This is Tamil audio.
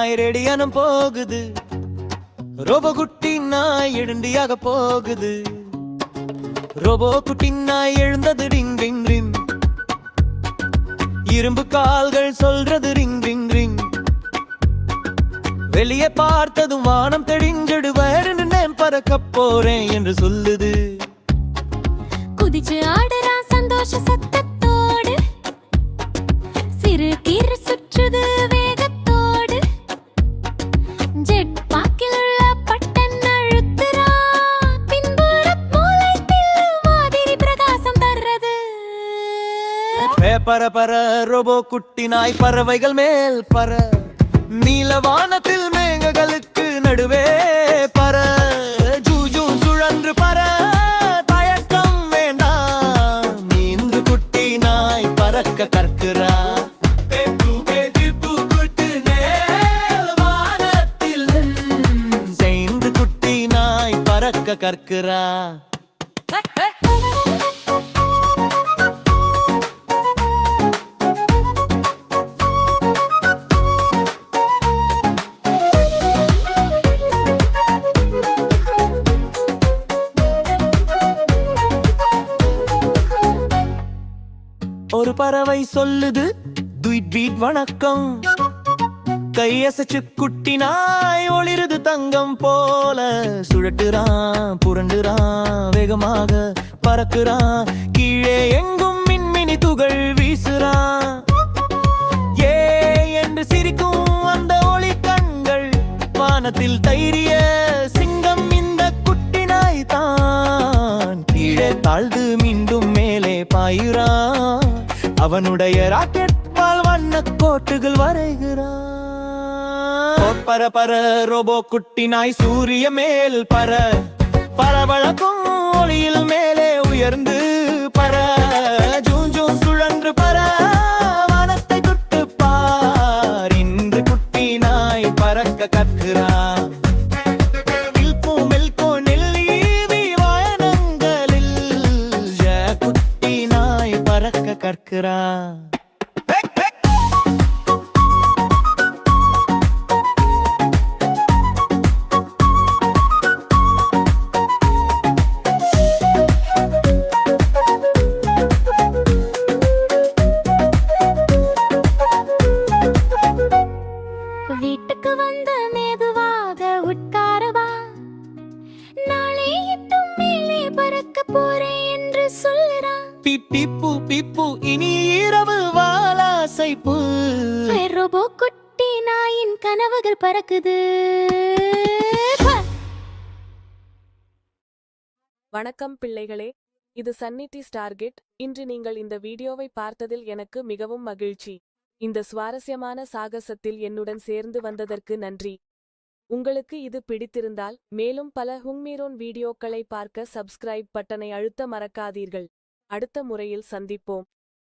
நாய் ரெடியானம் போகுது, ரோபோ குட்டி நாய் எழுண்டியாக போகுது. ரோபோ குட்டி நாய் எழுந்தது ரிங் ரிங் ரிங், இரும்பு கால்கள் சொல்றது ரிங் ரிங் ரிங். வெளியே பார்த்ததும் வானம் தெளிஞ்சடு, வேறு நின்று பறக்க போறேன் என்று சொல்லுது. குதிச்சு ஆடுறா சந்தோஷ சத்தத்தோடு, சிறு கீறு சுற்றுது வேகத்தோடு. ஜெட் பாக்கில் உள்ள பட்டன் அழுத்துறா, பின்புற மூளை பில்லு மாதிரி பிரகாசம் தர்றது. பர பர ரோபோ குட்டி நாய் பறவைகள் மேல் பற, நீல வானத்தில் மேகங்களுக்கு நடுவே பற. ஜூஜூ சுழன்று பற, தயக்கம் வேண்டாம், நீந்து குட்டி நாய் பறக்க கற்கிறா. சேர்ந்து குட்டி நாய் பறக்க கற்கிறா. ஒரு பறவை சொல்லுது துயிட் பீட் வணக்கம், கையசைச்சு குட்டி நாய் ஒளிருது தங்கம் போல. சுழட்டுறான் புரண்டுறான் வேகமாக பறக்குறான், கீழே எங்கும் மின்மினி துகள் வீசுறான். ஏ என்று சிரிக்கும் அந்த ஒளி கண்கள், வானத்தில் தைரிய சிங்கம் இந்த குட்டி நாய் தான். கீழே தாழ்ந்து மீண்டும் மேலே பாயுறான், அவனுடைய ராக்கெட் பால் வண்ண கோட்டுகள் வரைகிறான். பர பர ரோபோ குட்டி நாய் சூரிய மேல் பர, பளபளக்கும் ஒளியில் மேலே உயர்ந்து பர. ஜூஞ்சூ சுழன்று பர, வானத்தை தொட்டு பார், இன்று குட்டி நாய் பறக்க கற்கிறான். குட்டி நாய் பறக்க கற்கிறான். வீட்டுக்கு வந்த மெதுவாக உட்காரவா, நாளை இன்னும் மேலே பறக்க போறேன் என்று சொல்லுறான். பிப்பு பிப்பு இனி இரவு வாலாசைப்பு, ரோபோ குட்டி நாயின் கனவுகள் பறக்குது. வணக்கம் பிள்ளைகளே, இது சன்னிட்டி ஸ்டார்கெட். இன்று நீங்கள் இந்த வீடியோவை பார்த்ததில் எனக்கு மிகவும் மகிழ்ச்சி. இந்த சுவாரஸ்யமான சாகசத்தில் என்னுடன் சேர்ந்து வந்ததற்கு நன்றி. உங்களுக்கு இது பிடித்திருந்தால் மேலும் பல ஹுங்மீரோன் வீடியோக்களை பார்க்க சப்ஸ்கிரைப் பட்டனை அழுத்த மறக்காதீர்கள். அடுத்த முறையில் சந்திப்போம்.